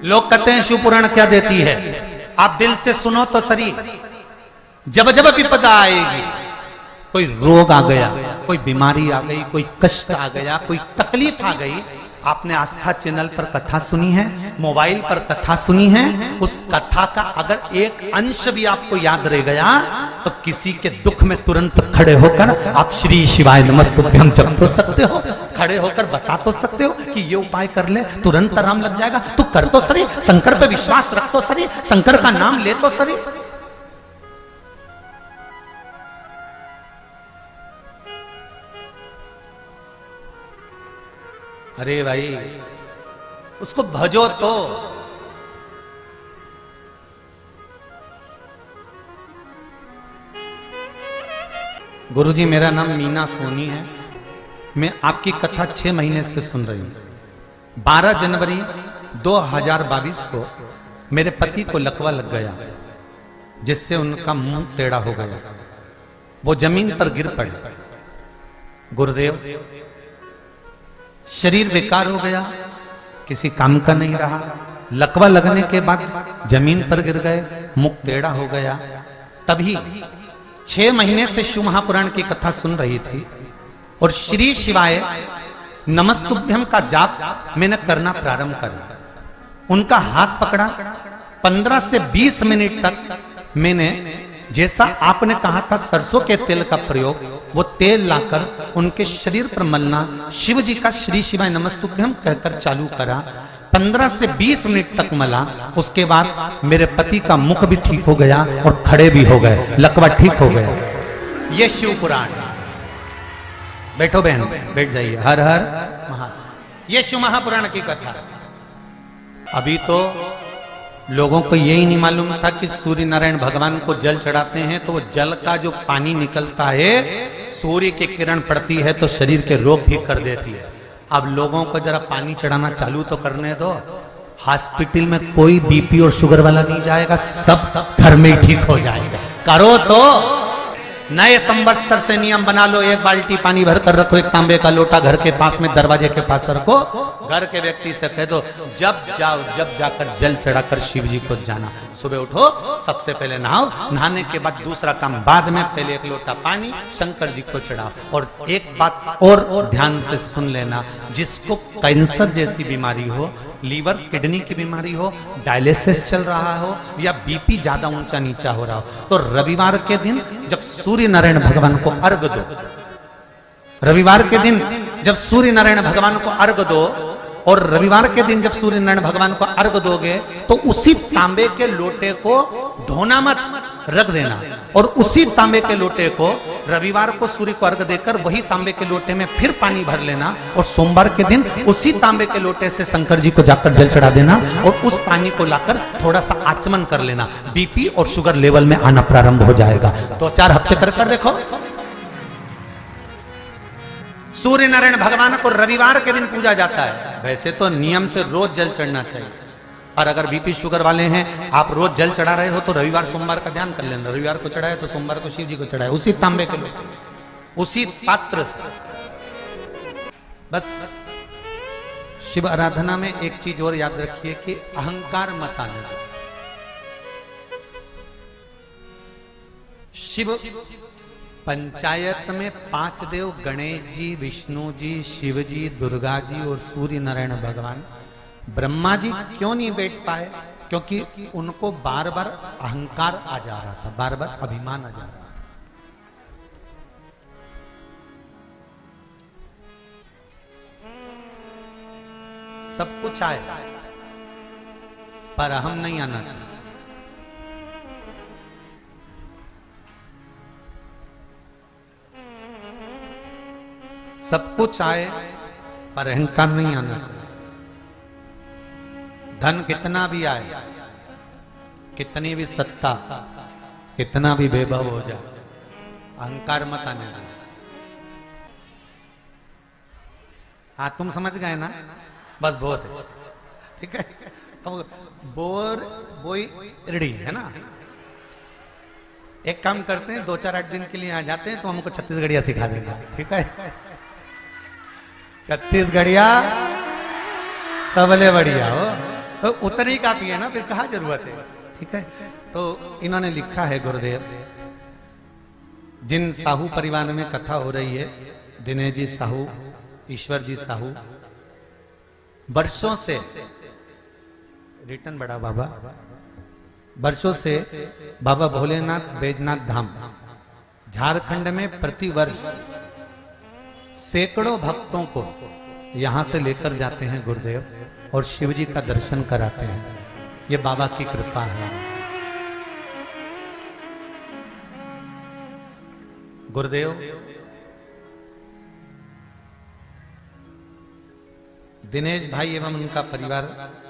लोग कहते हैं शिव पुराण क्या देती है, आप दिल से सुनो तो सही। जब जब विपदा आएगी, कोई रोग आ गया, कोई बीमारी आ गई, कोई कष्ट आ गया, कोई तकलीफ आ गई, आपने आस्था चैनल पर कथा सुनी है, मोबाइल पर कथा सुनी है, उस कथा का अगर एक अंश भी आपको याद रह गया तो किसी के दुख में तुरंत खड़े होकर आप श्री शिवाय नमस्तुभ्यम जप तो सकते हो, खड़े होकर बता तो सकते हो कि ये उपाय कर ले तुरंत आराम लग जाएगा। तू कर तो सही, शंकर पे विश्वास रख तो सही, शंकर का नाम ले तो सही। अरे भाई उसको भजो तो। गुरुजी मेरा नाम मीना सोनी है, मैं आपकी कथा 6 महीने से सुन रही हूं। 12 जनवरी 2022 को मेरे पति को लकवा लग गया, जिससे उनका मुंह टेढ़ा हो गया, वो जमीन पर गिर पड़े। गुरुदेव, शरीर बेकार हो गया, किसी काम का नहीं रहा, लकवा लगने के बाद जमीन पर गिर गए, मुख टेढ़ा हो गया। तभी 6 महीने से शिव महापुराण की कथा सुन रही थी और श्री शिवाय नमस्तुभ्यम का जाप मैंने करना प्रारंभ करा। उनका हाथ पकड़ा, 15 से 20 मिनट तक मैंने जैसा आपने कहा था सरसों के तेल का प्रयोग, वो तेल लाकर उनके शरीर पर मलना, शिव जी का श्री शिवाय नमस्तुभ्यम कहकर चालू करा। 15 से 20 मिनट तक मला। उसके बाद मेरे पति का मुख भी ठीक हो गया और खड़े भी हो गए, लकवा ठीक हो गया। ये शिव पुराण। बैठो बहन, बैठ जाइए। हर हर महादेव। ये शिव महापुराण की कथा। अभी तो लोगों को यही नहीं मालूम था कि सूर्य नारायण भगवान को जल चढ़ाते हैं तो वो जल का जो पानी निकलता है, सूर्य की किरण पड़ती है तो शरीर के रोग ठीक कर देती है। अब लोगों को जरा पानी चढ़ाना चालू तो करने दो। हॉस्पिटल में कोई बीपी और शुगर वाला नहीं जाएगा, सब घर में ही ठीक हो जाएगा। करो तो। नए संवत्सर से नियम बना लो, 1 बाल्टी पानी भरकर रखो, 1 तांबे का लोटा घर के पास में दरवाजे के पास रखो। घर के व्यक्ति से कह दो जब जाओ, जब जाकर जल चढ़ाकर शिव जी को जाना। सुबह उठो, सबसे पहले नहाओ, नहाने के बाद दूसरा काम बाद में, पहले 1 लोटा पानी शंकर जी को चढ़ाओ। और एक बात और ध्यान से सुन लेना, जिसको कैंसर जैसी बीमारी हो, लीवर किडनी की बीमारी हो, डायलिसिस चल रहा हो या बीपी ज्यादा ऊंचा नीचा हो रहा हो, तो रविवार के दिन जब सूर्य नारायण भगवान को अर्घ दो, रविवार के दिन जब सूर्य नारायण भगवान को अर्घ दो, और रविवार के दिन जब सूर्य नारायण भगवान को अर्घ दोगे तो उसी तांबे के लोटे को धोना मत, रख देना। और उसी तांबे के लोटे को रविवार को सूर्य को अर्घ देकर वही तांबे के लोटे में फिर पानी भर लेना, और सोमवार के दिन उसी तांबे के लोटे से शंकर जी को जाकर जल चढ़ा देना, और उस पानी को लाकर थोड़ा सा आचमन कर लेना। बीपी और शुगर लेवल में आना प्रारंभ हो जाएगा। 2-4 हफ्ते कर देखो। सूर्य नारायण भगवान को रविवार के दिन पूजा जाता है। वैसे तो नियम से रोज जल चढ़ना चाहिए, और अगर बीपी शुगर वाले हैं, आप रोज जल चढ़ा रहे हो तो रविवार सोमवार का ध्यान कर लेना। रविवार को चढ़ाए तो सोमवार को शिव जी को चढ़ाए, उसी तांबे के लोटे से, उसी पात्र से। बस शिव आराधना में एक चीज और याद रखिए कि अहंकार मत आने दो। शिव पंचायत में 5 देव, गणेश जी, विष्णु जी, शिव जी, दुर्गा जी और सूर्य नारायण भगवान। ब्रह्मा जी क्यों नहीं बैठ पाए? क्योंकि उनको बार बार अहंकार आ जा रहा था, बार बार अभिमान आ जा रहा था। सब कुछ आए पर अहम नहीं आना चाहिए। सब कुछ आए पर अहंकार नहीं आना चाहिए। धन कितना भी आए, कितनी भी सत्ता, कितना भी वैभव हो जाए, अहंकार मत आने दो। हाँ, तुम समझ गए ना? बस बहुत है, ठीक है। अब बोर बोई रेडी है ना। एक काम करते हैं, 2-4-8 दिन के लिए आ जाते हैं तो हमको छत्तीसगढ़िया सिखा देंगे, ठीक है। छत्तीसगढ़िया सबले बढ़िया हो, तो उतनी काफी है ना, फिर कहाँ जरूरत है। ठीक है, तो इन्होंने लिखा है गुरुदेव, जिन साहू परिवार में कथा हो रही है, दिनेश जी साहू, ईश्वर जी साहू, वर्षों से रिटर्न बड़ा बाबा, वर्षों से बाबा भोलेनाथ बैजनाथ धाम झारखंड में प्रतिवर्ष सैकड़ों भक्तों को यहां से लेकर जाते हैं गुरुदेव, और शिव जी का दर्शन कराते हैं। ये बाबा की कृपा है। गुरुदेव दिनेश भाई एवं उनका परिवार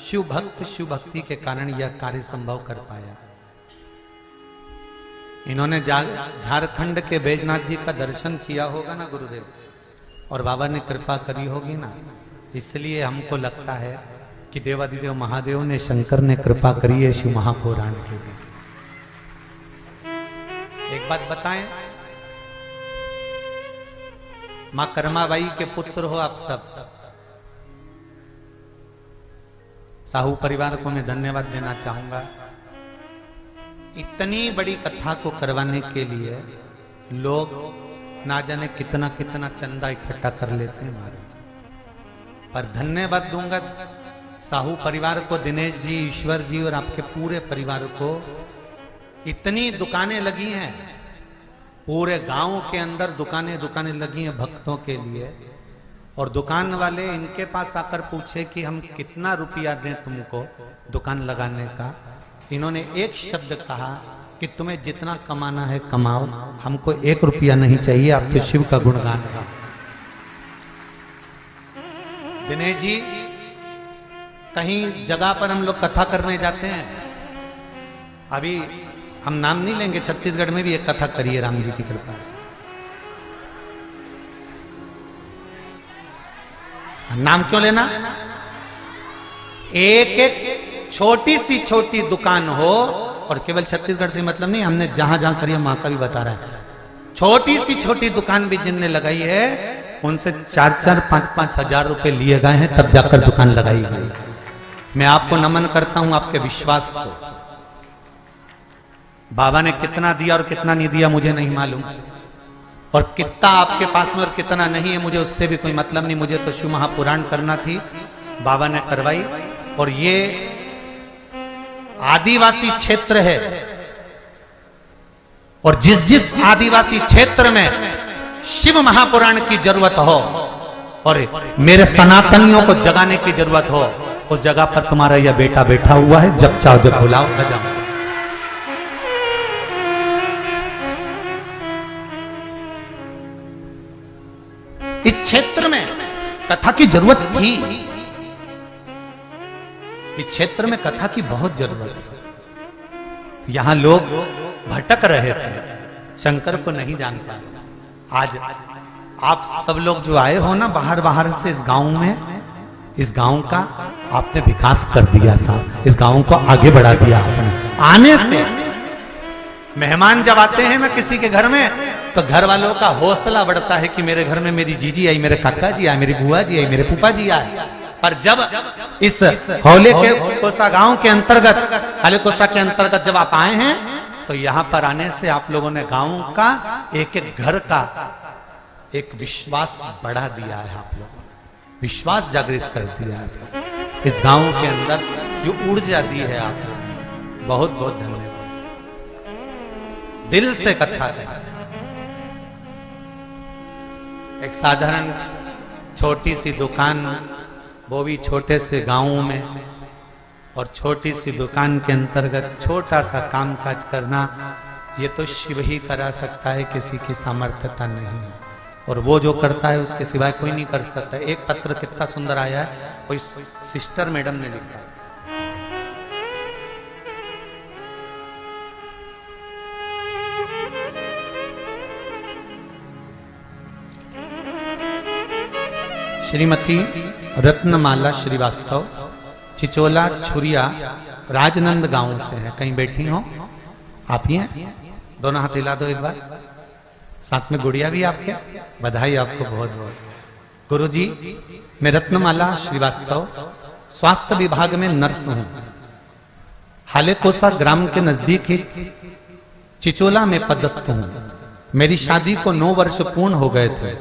शिव भक्त, शिव भक्ति के कारण यह कार्य संभव कर पाया। इन्होंने झारखंड के बैजनाथ जी का दर्शन किया होगा ना गुरुदेव, और बाबा ने कृपा करी होगी ना, इसलिए हमको लगता है कि देवादिदेव महादेव ने, शंकर ने कृपा करी है शिव महापुराण के लिए। एक बात बताएं, मां कर्माबाई के पुत्र हो आप सब, साहू परिवार को मैं धन्यवाद देना चाहूंगा। इतनी बड़ी कथा को करवाने के लिए लोग ना जाने कितना कितना चंदा इकट्ठा कर लेते हैं महाराज, पर धन्यवाद दूंगा साहू परिवार को, दिनेश जी, ईश्वर जी और आपके पूरे परिवार को। इतनी दुकानें लगी हैं, पूरे गांव के अंदर दुकानें लगी हैं भक्तों के लिए, और दुकान वाले इनके पास आकर पूछे कि हम कितना रुपया दें तुमको दुकान लगाने का। इन्होंने एक शब्द कहा कि तुम्हें जितना कमाना है कमाओ, हमको 1 रुपया नहीं चाहिए, आप तो शिव का गुणगान गाओ। दिनेश जी, कहीं जगह पर हम लोग कथा करने जाते हैं, अभी हम नाम नहीं लेंगे, छत्तीसगढ़ में भी एक कथा करी है राम जी की कृपा से, नाम क्यों लेना। एक एक छोटी दुकान हो, और केवल छत्तीसगढ़ से मतलब नहीं, हमने जहां जहां करी है मां का भी बता रहा है, छोटी दुकान भी जिनने लगाई है उनसे 4-4, 5-5 हजार रुपए लिए गए हैं, तब जाकर दुकान लगाई गई। मैं आपको नमन करता हूं आपके विश्वास को। बाबा ने कितना दिया और कितना नहीं दिया मुझे नहीं मालूम, और कितना आपके पास में और कितना नहीं है मुझे उससे भी कोई मतलब नहीं। मुझे तो शिव महापुराण करना थी, बाबा ने करवाई। और ये आदिवासी क्षेत्र है, और जिस आदिवासी क्षेत्र में शिव महापुराण की जरूरत हो और मेरे सनातनियों को जगाने की जरूरत हो, उस जगह पर तुम्हारा यह बेटा बैठा हुआ है, जब चाहो जब बुलाओ जाओ। इस क्षेत्र में कथा की जरूरत थी, इस क्षेत्र में कथा की बहुत जरूरत थी। यहां लोग भटक रहे थे, शंकर को नहीं जान पा रहे। आज आप सब लोग जो आए हो ना बाहर से इस गांव में, इस गांव का आपने विकास कर दिया साहब, इस गांव को आगे बढ़ा दिया आपने। आने से मेहमान जब आते हैं ना किसी के घर में, तो घर वालों का हौसला बढ़ता है कि मेरे घर में मेरी जीजी आई, मेरे काका जी आए, मेरी बुआ जी आई, मेरे फूफा जी आए। पर जब इस हौले के कोसा गांव के अंतर्गत, हले कोसा के अंतर्गत जब आप आए हैं, तो यहां पर आने से आप लोगों ने गांव का एक एक घर का एक विश्वास बढ़ा दिया है। आप लोगों ने विश्वास जागृत कर दिया है इस गांव के अंदर, जो ऊर्जा दी है आपको, बहुत बहुत धन्यवाद। दिल से कथा है। एक साधारण छोटी सी दुकान, वो भी छोटे से गांव में, और छोटी सी दुकान के अंतर्गत छोटा सा काम काज करना, ये तो शिव ही करा सकता है, किसी की सामर्थ्यता नहीं है। और वो जो करता है उसके सिवाय कोई नहीं कर सकता। एक पत्र कितना सुंदर आया है, कोई सिस्टर मैडम ने लिखा है, श्रीमती रत्नमाला श्रीवास्तव, चिचोला छुरिया, राजनंद गांव से है। कहीं बैठी हो आप ही हैं? दोनों हाथ हिला दो एक बार, साथ में गुड़िया भी आपके, बधाई आपको बहुत बहुत। गुरुजी, मैं रत्नमाला श्रीवास्तव स्वास्थ्य विभाग में नर्स हूं। हालेकोसा ग्राम के नजदीक ही चिचोला में पदस्थ हूं। मेरी शादी को 9 वर्ष पूर्ण हो गए थे।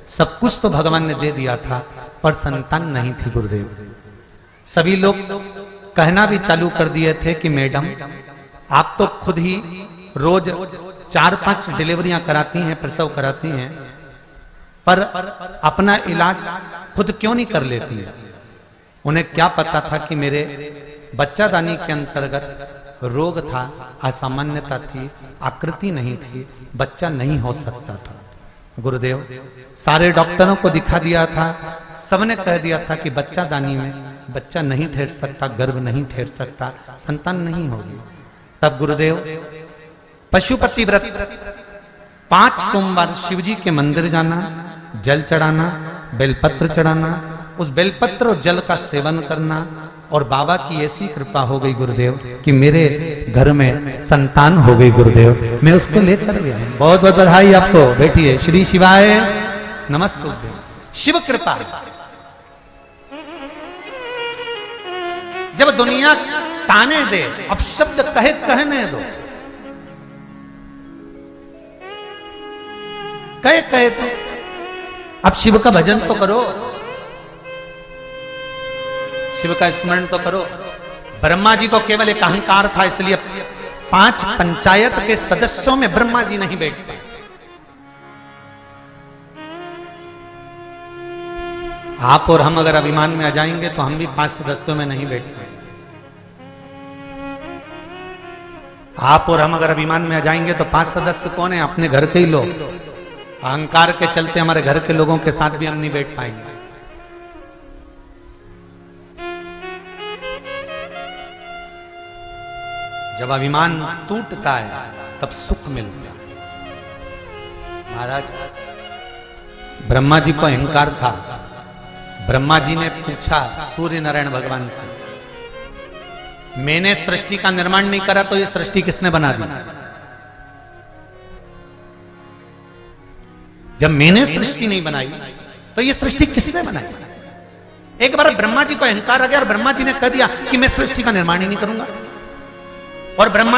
सब कुछ तो भगवान ने दे दिया था, पर संतान नहीं थी गुरुदेव। सभी लोग कहना भी चालू कर दिए थे कि मैडम आप तो खुद ही रोज 4-5 डिलीवरियां कराती हैं, प्रसव कराती हैं, पर अपना इलाज खुद क्यों नहीं कर लेती है। उन्हें क्या पता था कि मेरे बच्चादानी के अंतर्गत रोग था, असामान्यता थी, आकृति नहीं थी, बच्चा नहीं हो सकता था। गुरुदेव सारे डॉक्टरों को दिखा दिया था, सबने कह दिया था कि बच्चादानी में बच्चा नहीं ठहर सकता, गर्भ नहीं ठहर सकता, संतान नहीं होगी। तब गुरुदेव पशुपति व्रत 5 सोमवार शिवजी के मंदिर जाना, जल चढ़ाना, बेलपत्र चढ़ाना, उस बेलपत्र और जल का सेवन करना, और बाबा की ऐसी कृपा हो गई गुरुदेव कि मेरे घर में संतान हो गई गुरुदेव। मैं उसको लेकर गया। बहुत बहुत बधाई आपको। बैठिए। श्री शिवाय नमस्तुभ्यं। शिव कृपा। जब दुनिया ताने दे, अब शब्द कहने दो, कहे तो अब शिव का भजन तो करो, शिव का स्मरण तो करो। ब्रह्मा जी को केवल एक अहंकार था, इसलिए 5 पंचायत के सदस्यों में ब्रह्मा जी नहीं बैठते। आप और हम अगर अभिमान में आ जाएंगे तो हम भी 5 सदस्यों में नहीं बैठते। आप और हम अगर अभिमान में आ जाएंगे तो 5 सदस्य कौन है? अपने घर के ही लोग। अहंकार के चलते हमारे घर के लोगों के साथ भी हम नहीं बैठ पाएंगे। जब अभिमान टूटता है तब सुख मिलता है। महाराज ब्रह्मा जी को अहंकार था। ब्रह्मा जी ने पूछा सूर्य नारायण भगवान से, मैंने सृष्टि का निर्माण नहीं करा तो ये सृष्टि किसने बना दी? जब मैंने सृष्टि नहीं बनाई तो ये सृष्टि किसने बनाई? एक बार ब्रह्मा जी को अहंकार आ गया और ब्रह्मा जी ने कह दिया कि मैं सृष्टि का निर्माण ही नहीं करूंगा। और ब्रह्मा